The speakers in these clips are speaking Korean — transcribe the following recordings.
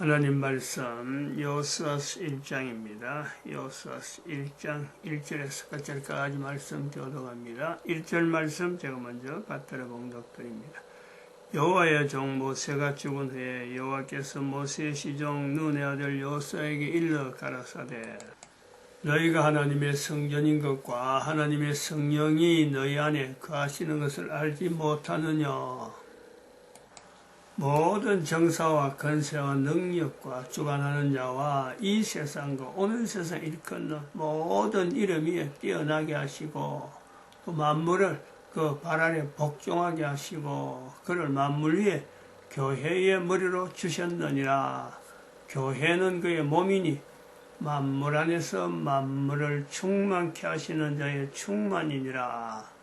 하나님 말씀 여호수아서 1장입니다. 여호수아서 1장 1절에서 끝절까지 말씀 교독합니다. 1절 말씀 제가 먼저 받들어 봉독드립니다. 여호와의 종 모세가 죽은 후에 여호와께서 모세의 시종 눈의 아들 여호수아에게 일러 가라사대 너희가 하나님의 성전인 것과 하나님의 성령이 너희 안에 거하시는 것을 알지 못하느냐. 모든 정사와 권세와 능력과 주관하는 자와 이 세상과 오는 세상 일컫는 모든 이름 위에 뛰어나게 하시고 또 만물을 그 발 아래 복종하게 하시고 그를 만물 위에 교회의 머리로 주셨느니라. 교회는 그의 몸이니 만물 안에서 만물을 충만케 하시는 자의 충만이니라.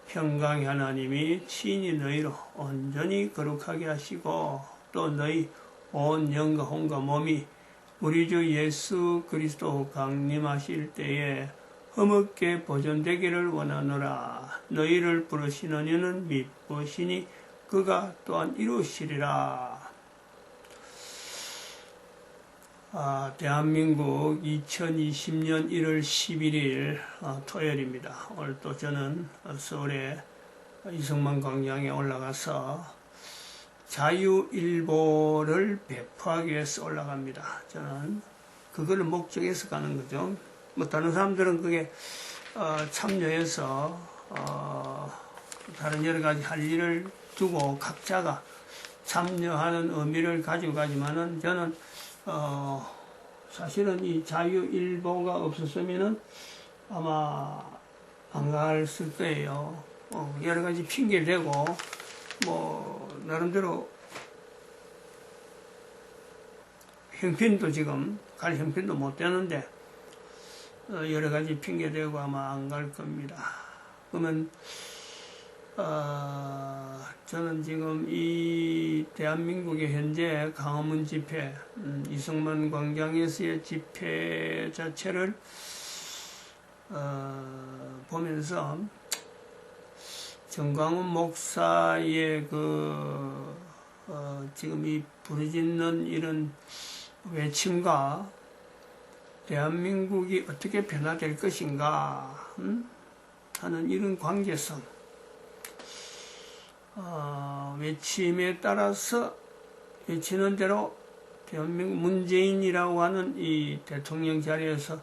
평강의 하나님이 친히 너희로 온전히 거룩하게 하시고 또 너희 온 영과 혼과 몸이 우리 주 예수 그리스도 강림하실 때에 흠없게 보존되기를 원하노라. 너희를 부르시는 이는 미쁘시니 그가 또한 이루시리라. 대한민국 2020년 1월 11일 토요일입니다. 오늘 또 저는 서울의 이승만 광장에 올라가서 자유일보를 배포하기 위해서 올라갑니다. 저는 그걸 목적해서 가는 거죠. 뭐 다른 사람들은 그게 참여해서 다른 여러 가지 할 일을 두고 각자가 참여하는 의미를 가지고 가지만은 저는 사실은 이 자유일보가 없었으면은 아마 안 갔을 거예요. 여러 가지 핑계를 대고, 뭐, 나름대로 형편도 지금, 갈 형편도 못 되는데, 여러 가지 핑계 대고 아마 안 갈 겁니다. 그러면, 저는 지금 이 대한민국의 현재 광화문 집회, 이승만 광장에서의 집회 자체를 보면서 정광훈 목사의 지금 이 부르짖는 이런 외침과 대한민국이 어떻게 변화될 것인가 하는 이런 관계성, 외침에 따라서 외치는 대로 대한민국 문재인이라고 하는 이 대통령 자리에서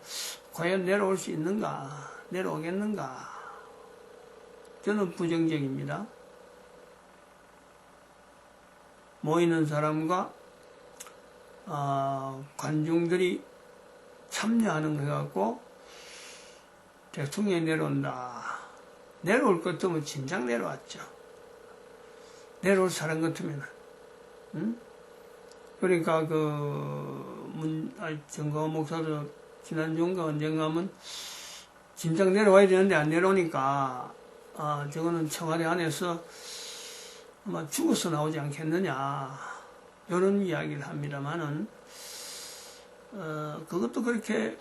과연 내려올 수 있는가, 내려오겠는가? 저는 부정적입니다. 모이는 사람과 관중들이 참여하는 것 같고 대통령이 내려온다. 내려올 것 같으면 진작 내려왔죠. 내려올 사람 같으면, 그러니까 정광훈 목사도 지난주인가 언젠가 하면 진작 내려와야 되는데 안 내려오니까, 저거는 청와대 안에서 아마 죽어서 나오지 않겠느냐, 이런 이야기를 합니다만은, 그것도 그렇게,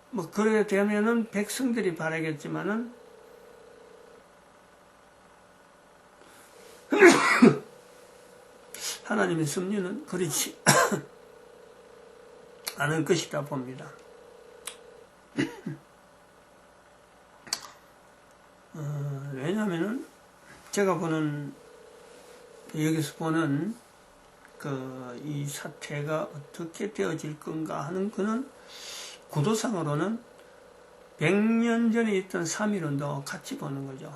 뭐, 그래 되면은 백성들이 바라겠지만은, 하나님의 섭리는 그렇지 않을 것이다 봅니다. 왜냐면은 제가 여기서 보는 이 사태가 어떻게 되어질 건가 하는 그는 구도상으로는 100년 전에 있던 3.1운동 같이 보는 거죠.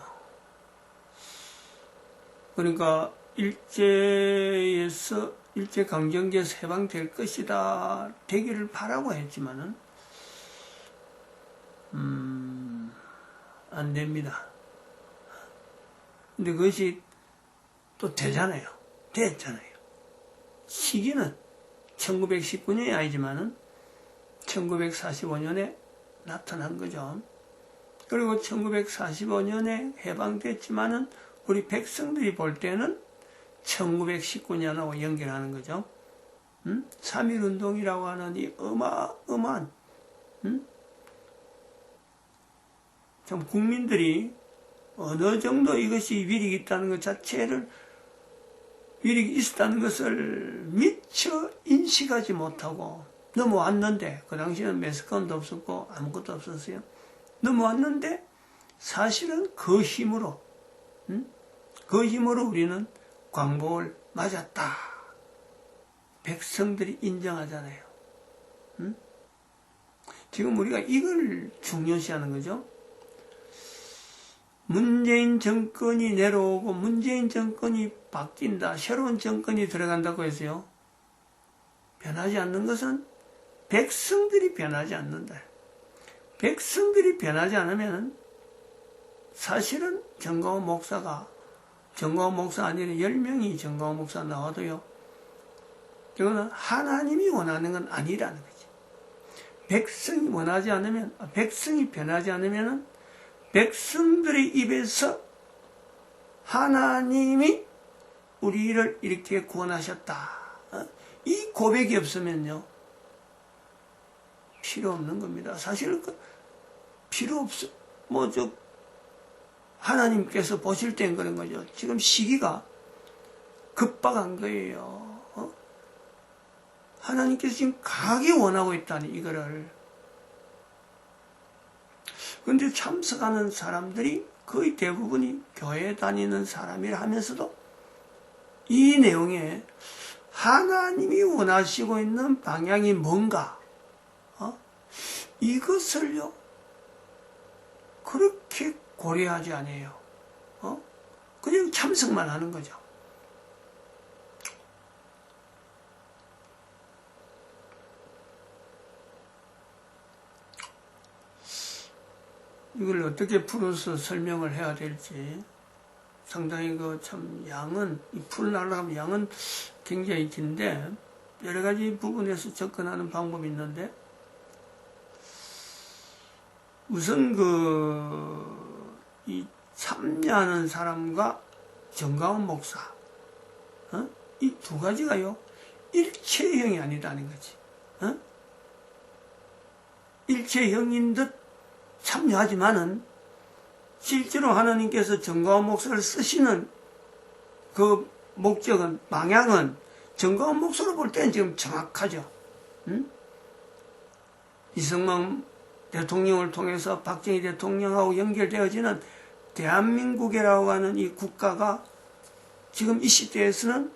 그러니까 일제강점기에서 해방될 것이다, 되기를 바라고 했지만은, 안 됩니다. 근데 그것이 또 되잖아요. 됐잖아요. 시기는 1919년이 아니지만은 1945년에 나타난 거죠. 그리고 1945년에 해방됐지만은 우리 백성들이 볼 때는 1919년하고 연결하는 거죠. 3.1운동이라고 하는 이 어마어마한, 참 국민들이 어느 정도 이것이 위력이 있다는 것 자체를 일이 있었다는 것을 미처 인식하지 못하고 넘어왔는데, 그 당시에는 매스컴도 없었고 아무것도 없었어요. 넘어왔는데 사실은 그 힘으로 그 힘으로 우리는 광복을 맞았다. 백성들이 인정하잖아요. 지금 우리가 이걸 중요시하는 거죠. 문재인 정권이 내려오고 문재인 정권이 바뀐다. 새로운 정권이 들어간다고 해서요. 변하지 않는 것은 백성들이 변하지 않는다. 백성들이 변하지 않으면 사실은 정광훈 목사가 정광훈 목사 아니라 10명이 정광훈 목사 나와도요. 이거는 하나님이 원하는 건 아니라는 거지. 백성이 원하지 않으면, 백성이 변하지 않으면 백성들의 입에서 하나님이 우리를 이렇게 구원하셨다. 이 고백이 없으면요. 필요 없는 겁니다. 사실 필요 없어. 하나님께서 보실 땐 그런 거죠. 지금 시기가 급박한 거예요. 하나님께서 지금 강하게 원하고 있다니, 이거를. 근데 참석하는 사람들이 거의 대부분이 교회 다니는 사람이라 하면서도 이 내용에 하나님이 원하시고 있는 방향이 뭔가, 이것을요, 그렇게 고려하지 않아요. 그냥 참석만 하는 거죠. 이걸 어떻게 풀어서 설명을 해야 될지 상당히 참 양은, 풀으려고 하면 양은 굉장히 긴데 여러 가지 부분에서 접근하는 방법이 있는데, 우선 이 참여하는 사람과 정광훈 목사, 이 두 가지가요, 일체형이 아니다는 거지. 일체형인 듯 참여하지만은 실제로 하나님께서 정광훈 목사를 쓰시는 그 목적은, 방향은 정광훈 목사로 볼 때는 지금 정확하죠. 이승만 대통령을 통해서 박정희 대통령하고 연결되어지는 대한민국이라고 하는 이 국가가 지금 이 시대에서는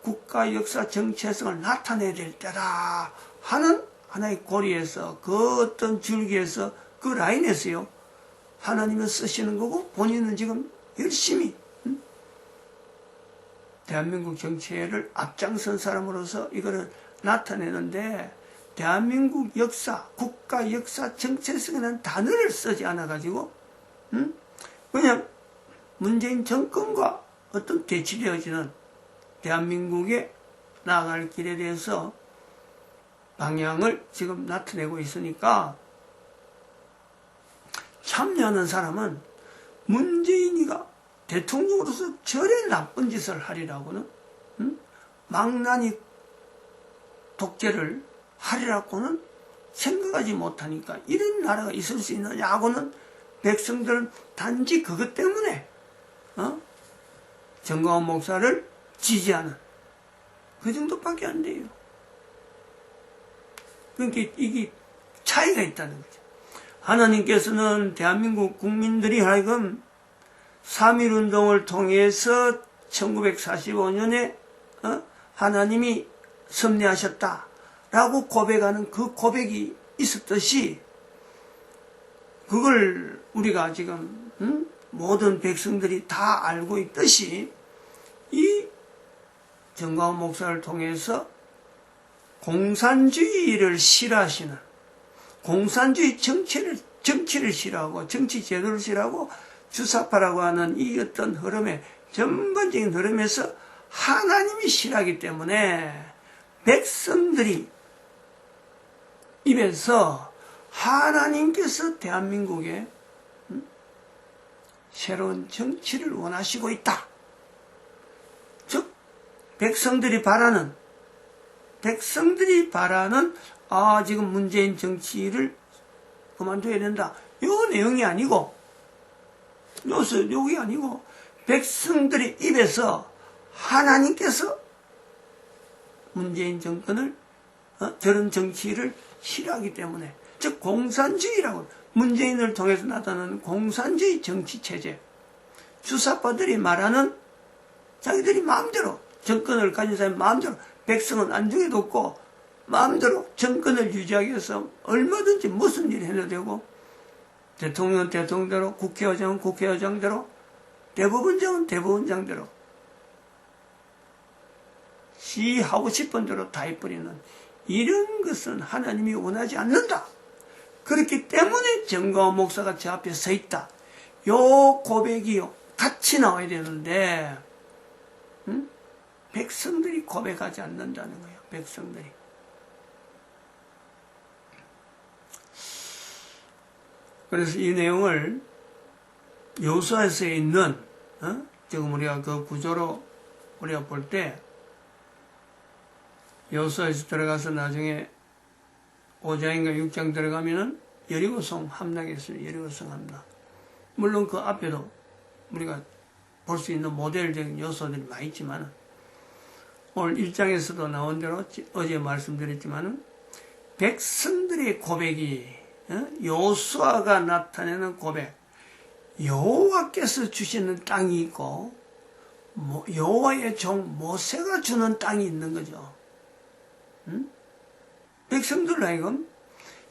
국가 역사 정체성을 나타내야 될 때다 하는 하나의 고리에서, 그 어떤 줄기에서, 그 라인에서요, 하나님은 쓰시는 거고 본인은 지금 열심히 대한민국 정체를 앞장선 사람으로서 이거를 나타내는데, 대한민국 역사, 국가 역사 정체성이라는 단어를 쓰지 않아가지고 그냥 문재인 정권과 어떤 대치되어지는 대한민국에 나아갈 길에 대해서 방향을 지금 나타내고 있으니까, 참여하는 사람은 문재인이가 대통령으로서 저래 나쁜 짓을 하리라고는, 망나니 독재를 하리라고는 생각하지 못하니까, 이런 나라가 있을 수 있느냐고는 백성들은 단지 그것 때문에 정광훈 목사를 지지하는 그 정도밖에 안 돼요. 그러니까 이게 차이가 있다는 거죠. 하나님께서는 대한민국 국민들이 하여금 3.1운동을 통해서 1945년에 하나님이 섭리하셨다라고 고백하는 그 고백이 있었듯이, 그걸 우리가 지금 모든 백성들이 다 알고 있듯이, 이 정광훈 목사를 통해서 공산주의를 싫어하시는, 공산주의 정치를 싫어하고 정치 제도를 싫어하고 주사파라고 하는 이 어떤 흐름에, 전반적인 흐름에서 하나님이 싫어하기 때문에 백성들이 입에서 하나님께서 대한민국에 새로운 정치를 원하시고 있다. 즉 백성들이 바라는 지금 문재인 정치를 그만둬야 된다, 요 내용이 아니고, 여기 아니고 백성들의 입에서 하나님께서 문재인 정권을 저런 정치를 싫어하기 때문에, 즉 공산주의라고, 문재인을 통해서 나타나는 공산주의 정치체제, 주사파들이 말하는 자기들이 마음대로 정권을 가진 사람이 마음대로, 백성은 안중에도 없고 마음대로 정권을 유지하기 위해서 얼마든지 무슨 일을 해도 되고, 대통령은 대통령대로, 국회의장은 국회의장대로, 대법원장은 대법원장대로 시 하고 싶은 대로 다 해버리는, 이런 것은 하나님이 원하지 않는다. 그렇기 때문에 정광훈 목사가 저 앞에 서 있다. 요 고백이요 같이 나와야 되는데, 백성들이 고백하지 않는다는 거예요. 백성들이. 그래서 이 내용을 요수아에서 있는, 지금 우리가 그 구조로 우리가 볼 때, 요수아에서 들어가서 나중에 5장인가 6장 들어가면은 여리고성 함락이 있어요. 여리고성 함락. 물론 그 앞에도 우리가 볼 수 있는 모델적인 요소들이 많이 있지만, 오늘 1장에서도 나온 대로 어제 말씀드렸지만은, 백성들의 고백이, 요수아가 나타내는 고백, 여호와께서 주시는 땅이 있고 여호와의 종 모세가 주는 땅이 있는 거죠. 백성들 하여금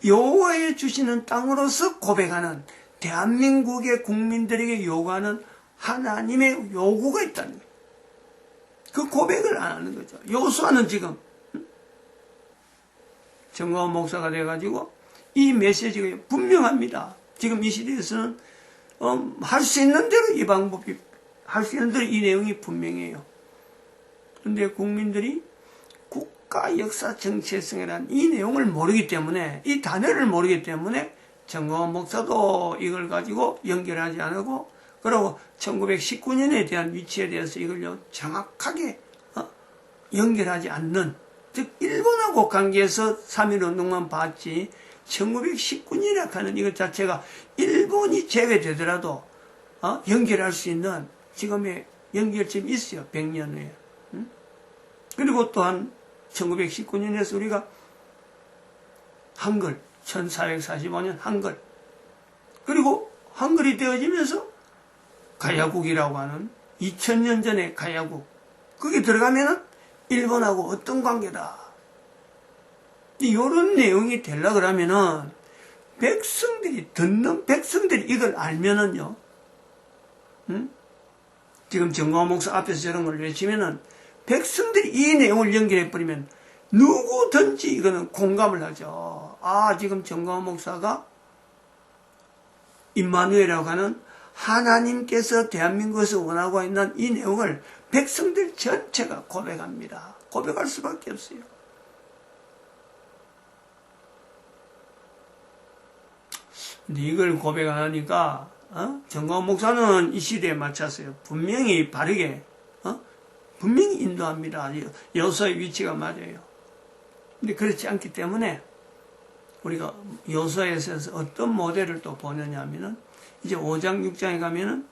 여호와의 주시는 땅으로서 고백하는, 대한민국의 국민들에게 요구하는 하나님의 요구가 있다는 거예요. 그 고백을 안 하는 거죠. 요수아는 지금 정광훈 목사가 돼가지고 이 메시지가 분명합니다. 지금 이 시대에서는 할 수 있는 대로 이 방법이, 할 수 있는 대로 이 내용이 분명해요. 그런데 국민들이 국가 역사 정체성이라는 이 내용을 모르기 때문에, 이 단어를 모르기 때문에 정광훈 목사도 이걸 가지고 연결하지 않고, 그리고 1919년에 대한 위치에 대해서 이걸 정확하게 연결하지 않는, 즉 일본하고 관계해서 3.1운동만 봤지 1919년이라 하는 이것 자체가 일본이 제외되더라도 연결할 수 있는 지금의 연결점이 있어요. 100년 후에. 그리고 또한 1919년에서 우리가 한글, 1445년 한글, 그리고 한글이 되어지면서 가야국이라고 하는 2000년 전의 가야국, 거기 들어가면은 일본하고 어떤 관계다. 이런 내용이 되려 그러면은 백성들이, 듣는 백성들이 이걸 알면은요, 지금 정광훈 목사 앞에서 저런 걸 외치면은 백성들이 이 내용을 연결해버리면 누구든지 이거는 공감을 하죠. 아, 지금 정광훈 목사가 임마누엘이라고 하는 하나님께서 대한민국에서 원하고 있는 이 내용을 백성들 전체가 고백합니다. 고백할 수밖에 없어요. 근데 이걸 고백 안 하니까 정광훈 목사는 이 시대에 맞췄어요. 분명히 바르게 분명히 인도합니다. 요소의 위치가 맞아요. 근데 그렇지 않기 때문에 우리가 요소에서 어떤 모델을 또 보느냐 하면은, 이제 5장 6장에 가면은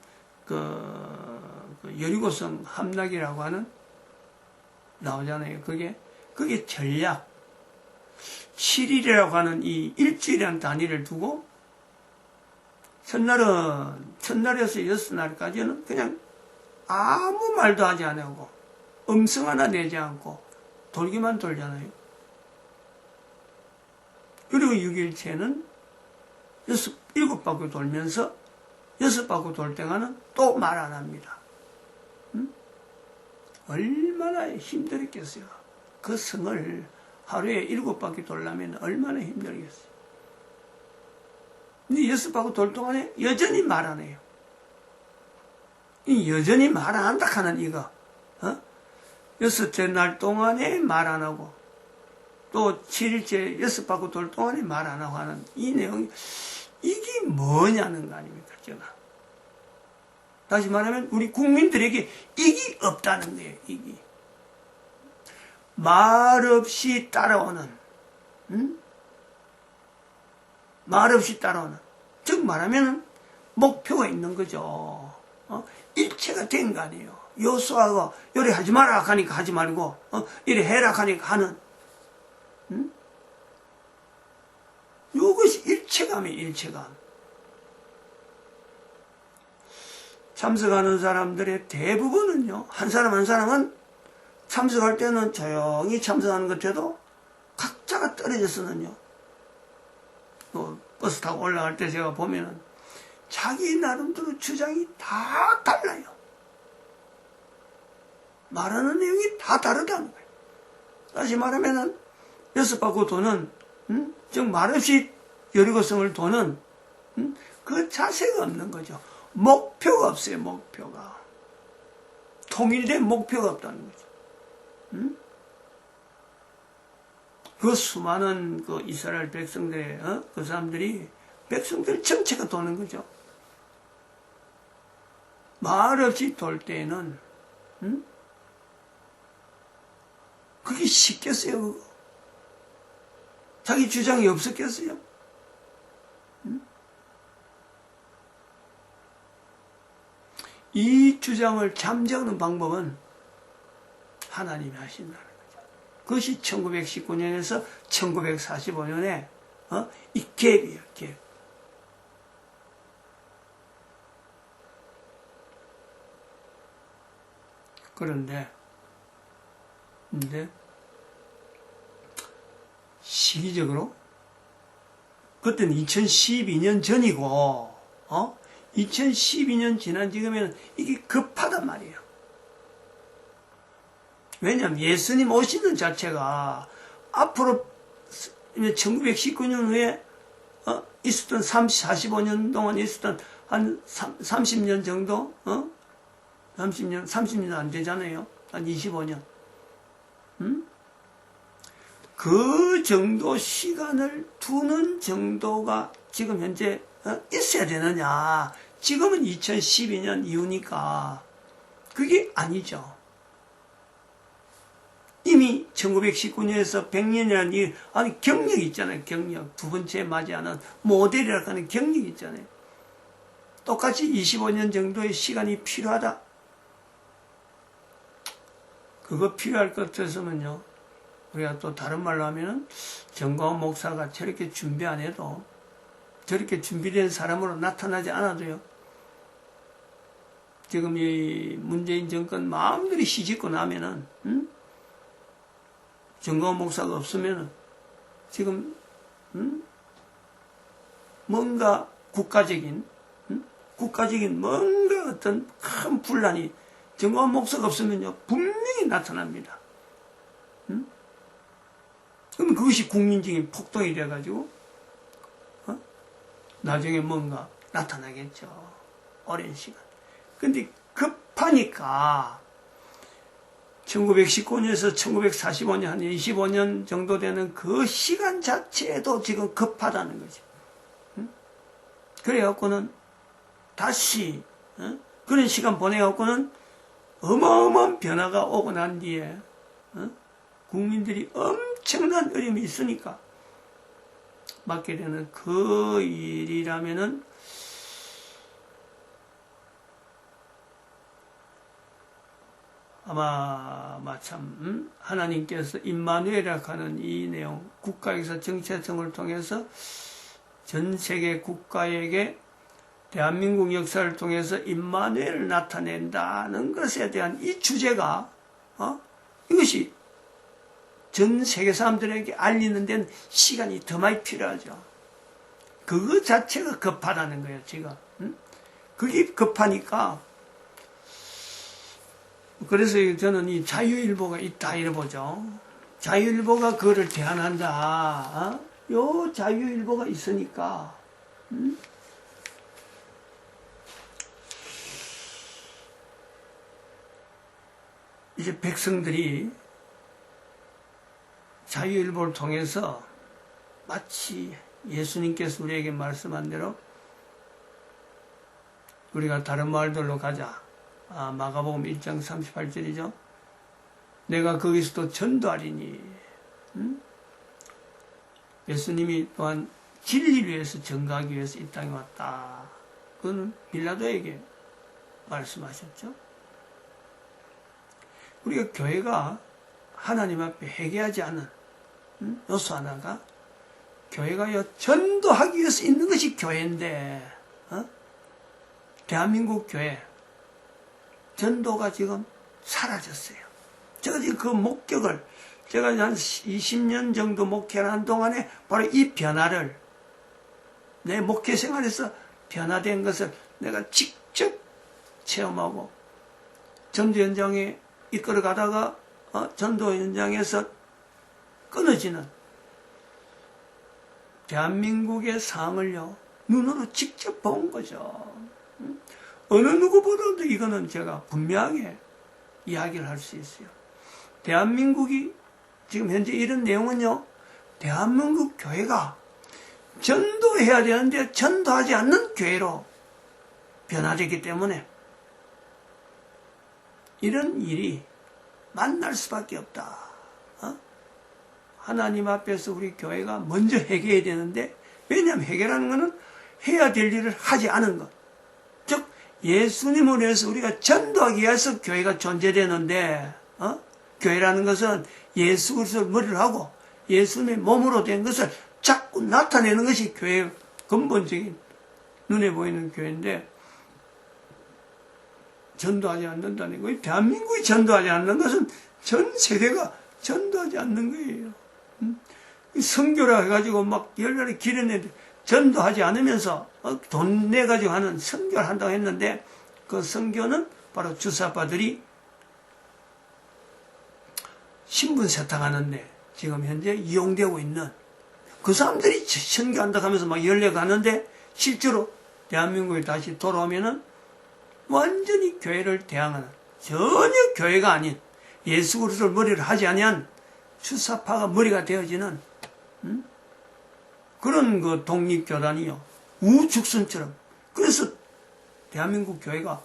그 여리고성 함락이라고 하는 나오잖아요. 그게 전략 7일이라고 하는 이 일주일이라는 단위를 두고, 첫날에서 6날까지는 그냥 아무 말도 하지 않고 음성 하나 내지 않고 돌기만 돌잖아요. 그리고 6일째는 7바퀴 돌면서 6바퀴 돌 때가는 또 말 안 합니다. 얼마나 힘들었겠어요. 그 성을 하루에 7바퀴 돌려면 얼마나 힘들겠어요. 근데 6바퀴 돌 동안에 여전히 말 안 해요. 여전히 말 안 한다 하는 이거, 6째 날 동안에 말 안 하고, 또 7일째 6바퀴 돌 동안에 말 안 하고 하는 이 내용이, 이게 뭐냐는 거 아닙니까, 제가. 다시 말하면, 우리 국민들에게 이기 없다는 거예요, 이기. 말 없이 따라오는, 말 없이 따라오는. 즉 말하면, 목표가 있는 거죠. 일체가 된 거 아니에요. 요수아가 요리 하지 마라 하니까 하지 말고 이래 해라 하니까 하는 이것이 일체감이에요. 일체감. 참석하는 사람들의 대부분은요, 한 사람 한 사람은 참석할 때는 조용히 참석하는 것 같아도 각자가 떨어져서는요, 버스 타고 올라갈 때 제가 보면은 자기 나름대로 주장이 다 달라요. 말하는 내용이 다 다르다는 거예요. 다시 말하면은 여섯 바퀴 도는 즉 말없이 여리고성을 도는 그 자세가 없는 거죠. 목표가 없어요. 목표가 통일된 목표가 없다는 거죠. 그 수많은 그 이스라엘 백성들의 그 사람들이 백성들 전체가 도는 거죠. 말없이 돌 때에는 그게 쉽겠어요. 그거. 자기 주장이 없었겠어요. 이 주장을 잠재우는 방법은 하나님이 하신다는 거죠. 그것이 1919년에서 1945년에 이 갭이에요. 갭. 그런데 시기적으로 그때는 2012년 전이고 2012년 지난 지금에는 이게 급하단 말이에요. 왜냐하면 예수님 오시는 자체가 앞으로 1919년 후에 있었던 45년 동안 있었던 한 30년 정도 30년 안 되잖아요. 한 25년 그 정도 시간을 두는 정도가 지금 현재 있어야 되느냐. 지금은 2012년 이후니까 그게 아니죠. 이미 1919년에서 100년이라는 아니 경력이 있잖아요. 경력. 두 번째 맞이하는 모델이라고 하는 경력이 있잖아요. 똑같이 25년 정도의 시간이 필요하다. 그거 필요할 것 같아서는요. 우리가 또 다른 말로 하면은 정광훈 목사가 저렇게 준비 안 해도 저렇게 준비된 사람으로 나타나지 않아도요. 지금 이 문재인 정권 마음대로 시집고 나면은 정광훈 목사가 없으면은 지금 뭔가 국가적인 뭔가 어떤 큰 분란이 정광훈 목사가 없으면요 분명히 나타납니다. 그러면 그것이 국민적인 폭동이 돼가지고 나중에 뭔가 나타나겠죠. 오랜 시간. 근데 급하니까 1919년에서 1945년 한 25년 정도 되는 그 시간 자체도 지금 급하다는 거죠. 그래갖고는 다시 그런 시간 보내갖고는 어마어마한 변화가 오고 난 뒤에 국민들이 엄청난 어려움이 있으니까 맡게 되는 그 일이라면은 아마 참 하나님께서 임마누엘이라고 하는 이 내용 국가에서 정체성을 통해서 전 세계 국가에게 대한민국 역사를 통해서 임마누엘을 나타낸다는 것에 대한 이 주제가 이것이 전 세계 사람들에게 알리는 데는 시간이 더 많이 필요하죠. 그거 자체가 급하다는 거예요, 지금. 그게 급하니까. 그래서 저는 이 자유일보가 있다, 이래 보죠. 자유일보가 그거를 대안한다. 요 자유일보가 있으니까. 이제 백성들이 자유일보를 통해서 마치 예수님께서 우리에게 말씀한 대로 우리가 다른 마을들로 가자. 마가복음 1장 38절이죠. 내가 거기서도 전도하리니. 예수님이 또한 진리를 위해서 전가하기 위해서 이 땅에 왔다. 그거는 빌라도에게 말씀하셨죠. 우리가 교회가 하나님 앞에 회개하지 않은 요소 하나가 교회가요 전도하기 위해서 있는 것이 교회인데 대한민국 교회 전도가 지금 사라졌어요. 제가 지금 그 목격을 제가 한 20년 정도 목회하는 동안에 바로 이 변화를 내 목회 생활에서 변화된 것을 내가 직접 체험하고 전도 현장에 이끌어 가다가 전도 현장에서 끊어지는 대한민국의 상황을요 눈으로 직접 본 거죠. 어느 누구보다도 이거는 제가 분명하게 이야기를 할 수 있어요. 대한민국이 지금 현재 이런 내용은요, 대한민국 교회가 전도해야 되는데 전도하지 않는 교회로 변화되기 때문에 이런 일이 만날 수밖에 없다. 하나님 앞에서 우리 교회가 먼저 회개해야 되는데, 왜냐하면 회개라는 것은 해야 될 일을 하지 않은 것. 즉 예수님을 위해서 우리가 전도하기 위해서 교회가 존재되는데 교회라는 것은 예수 그리스도를 머리를 하고 예수님의 몸으로 된 것을 자꾸 나타내는 것이 교회의 근본적인 눈에 보이는 교회인데, 전도하지 않는다는 거예요. 대한민국이 전도하지 않는 것은 전 세계가 전도하지 않는 거예요. 선교라 해가지고 막 열렬히 기르는데 전도하지 않으면서 돈 내가지고 하는 선교를 한다고 했는데, 그 선교는 바로 주사파들이 신분 세탁하는데 지금 현재 이용되고 있는 그 사람들이 선교한다고 하면서 막 열려가는데, 실제로 대한민국에 다시 돌아오면은 완전히 교회를 대항하는, 전혀 교회가 아닌 예수 그리스도를 머리를 하지 아니한 주사파가 머리가 되어지는 그런 그 독립교단이요, 우죽순처럼. 그래서 대한민국 교회가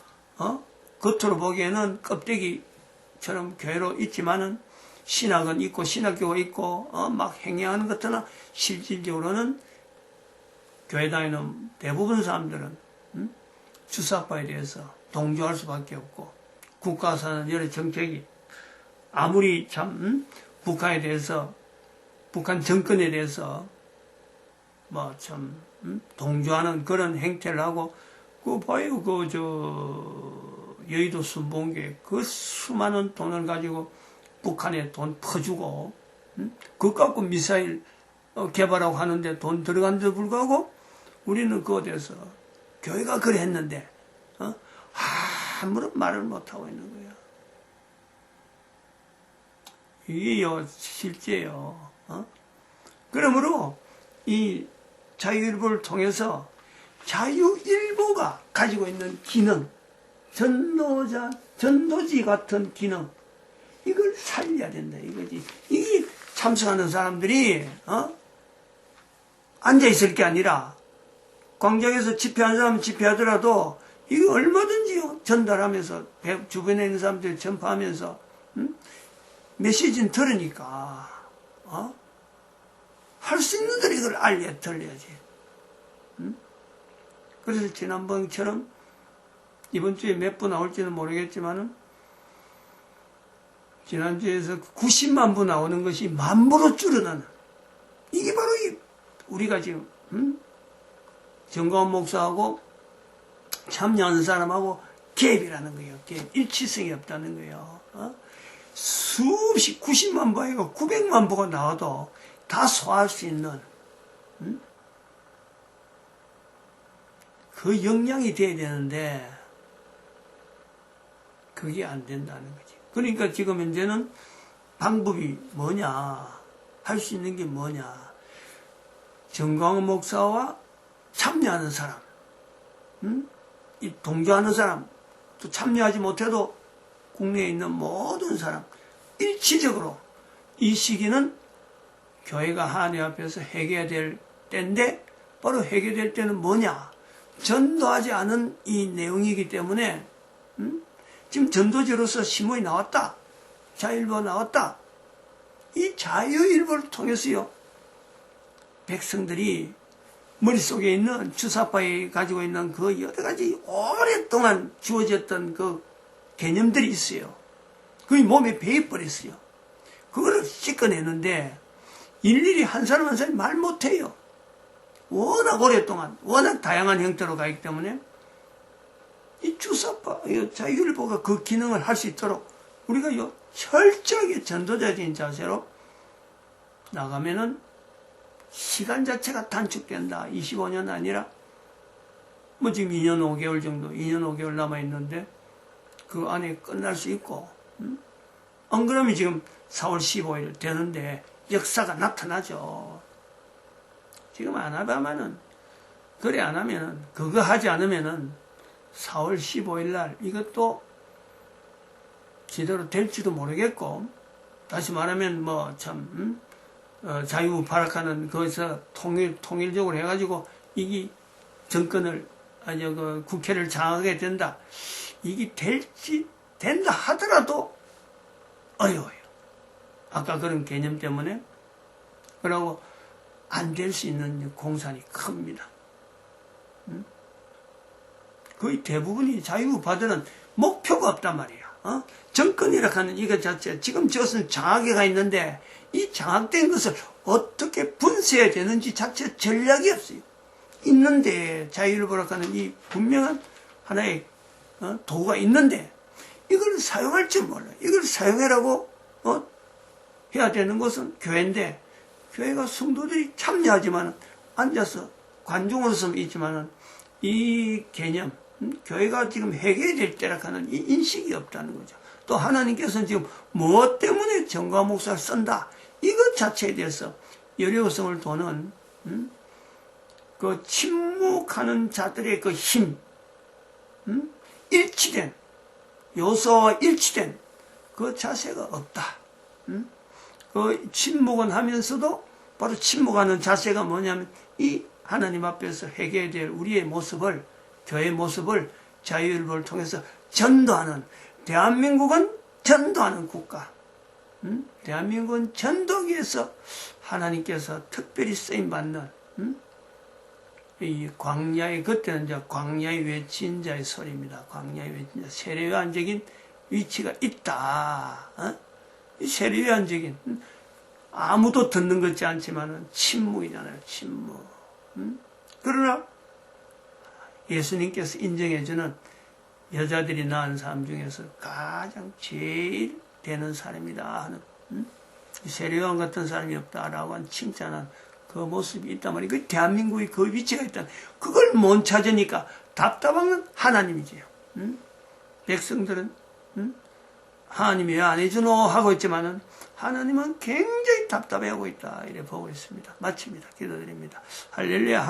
겉으로 보기에는 껍데기처럼 교회로 있지만은 신학은 있고 신학교가 있고 막 행해하는 것 같으나 실질적으로는 교회 다니는 대부분 사람들은 주사파에 대해서 동조할 수밖에 없고, 국가사는 여러 정책이 아무리 참 북한에 대해서, 북한 정권에 대해서 뭐 참 동조하는 그런 행태를 하고, 그 봐요, 여의도 순봉계 그 수많은 돈을 가지고 북한에 돈 퍼주고 그것 갖고 미사일 개발하고 하는데 돈 들어간데도 불구하고 우리는 그거에 대해서 교회가 그래 했는데 아무런 말을 못하고 있는 거야. 이게요 실제요. 그러므로 이 자유일보를 통해서 자유일보가 가지고 있는 기능, 전도지 같은 기능, 이걸 살려야 된다 이거지. 이게 참석하는 사람들이 앉아있을 게 아니라 광장에서 집회하는 사람은 집회하더라도 이거 얼마든지요 전달하면서 주변에 있는 사람들 전파하면서 메시지는 들으니까 할 수 있는 대로 이걸 들려야지. 그래서 지난번처럼 이번 주에 몇 부 나올지는 모르겠지만은 지난주에서 90만 부 나오는 것이 10,000부로 줄어드는, 이게 바로 우리가 지금 정광훈 목사하고 참여하는 사람하고 갭이라는 거예요. 갭. 일치성이 없다는 거예요. 수없이 90만 부 아니고 900만 부가 나와도 다 소화할 수 있는 그 역량이 돼야 되는데 그게 안 된다는 거지. 그러니까 지금 현재는 방법이 뭐냐, 할 수 있는 게 뭐냐, 정광훈 목사와 참여하는 사람, 이 동조하는 사람, 또 참여하지 못해도 국내에 있는 모든 사람 일치적으로 이 시기는 교회가 하나님 앞에서 회개해야 될 때인데, 바로 회개될 때는 뭐냐, 전도하지 않은 이 내용이기 때문에 지금 전도지로서 신문이 나왔다, 자유일보가 나왔다. 이 자유일보를 통해서요 백성들이 머릿속에 있는 주사파에 가지고 있는 그 여러 가지 오랫동안 주어졌던 그 개념들이 있어요. 그게 몸에 배어버렸어요. 그거를 씻어내는데 일일이 한 사람 한 사람이 말 못해요. 워낙 오랫동안 워낙 다양한 형태로 가기 때문에 이 주사파, 이 자율보가 그 기능을 할 수 있도록 우리가 요 철저하게 전도자적인 자세로 나가면은 시간 자체가 단축된다. 25년 아니라 뭐 지금 2년 5개월 정도, 2년 5개월 남아있는데 그 안에 끝날 수 있고, 안 그러면 지금 4월 15일 되는데 역사가 나타나죠. 지금 안 하면은, 그래 안 하면은, 그거 하지 않으면은 4월 15일 날 이것도 제대로 될지도 모르겠고, 다시 말하면 뭐 참, 자유우파락하는 거기서 통일적으로 해가지고 이게 정권을, 그 국회를 장악하게 된다. 이게 된다 하더라도 어려워요. 아까 그런 개념 때문에. 그러고 안 될 수 있는 공산이 큽니다. 거의 대부분이 자유우파들은 목표가 없단 말이야. 정권이라 하는 이거 자체, 지금 저것은 장악에 가 있는데 이 장악된 것을 어떻게 분쇄해야 되는지 자체 전략이 없어요. 있는데 자유를 보락하는 이 분명한 하나의 도구가 있는데 이걸 사용할 줄 몰라요. 이걸 사용해라고 해야 되는 것은 교회인데, 교회가 성도들이 참여하지만 앉아서 관중으로서 있지만은 이 개념, 교회가 지금 회개될 때라 하는 이 인식이 없다는 거죠. 또 하나님께서는 지금 무엇 때문에 정과 목사를 쓴다, 이것 자체에 대해서 여려성을 도는 그 침묵하는 자들의 그 힘, 일치된 요소와 일치된 그 자세가 없다. 그 침묵은 하면서도 바로 침묵하는 자세가 뭐냐면 이 하나님 앞에서 회개해야 될 우리의 모습을, 교회의 모습을 자유일보를 통해서 전도하는, 대한민국은 전도하는 국가, 대한민국은 전도하기 위해서 하나님께서 특별히 쓰임받는 이 광야의, 그때는 이제 광야의 외친 자의 소리입니다. 광야의 외친 자, 세례요한적인 위치가 있다. 세례요한적인, 아무도 듣는 것 같지 않지만은 침묵이잖아요. 침묵. 그러나 예수님께서 인정해주는 여자들이 낳은 사람 중에서 가장 제일 되는 사람이다 하는, 세례요한 같은 사람이 없다라고 한 칭찬한 그 모습이 있단 말이에요. 그 대한민국의 그 위치가 있다. 그걸 못 찾으니까 답답한 건 하나님이지요. 백성들은 하나님이 왜 안 해주노 하고 있지만은 하나님은 굉장히 답답해하고 있다, 이래 보고 있습니다. 마칩니다. 기도드립니다. 할렐루야.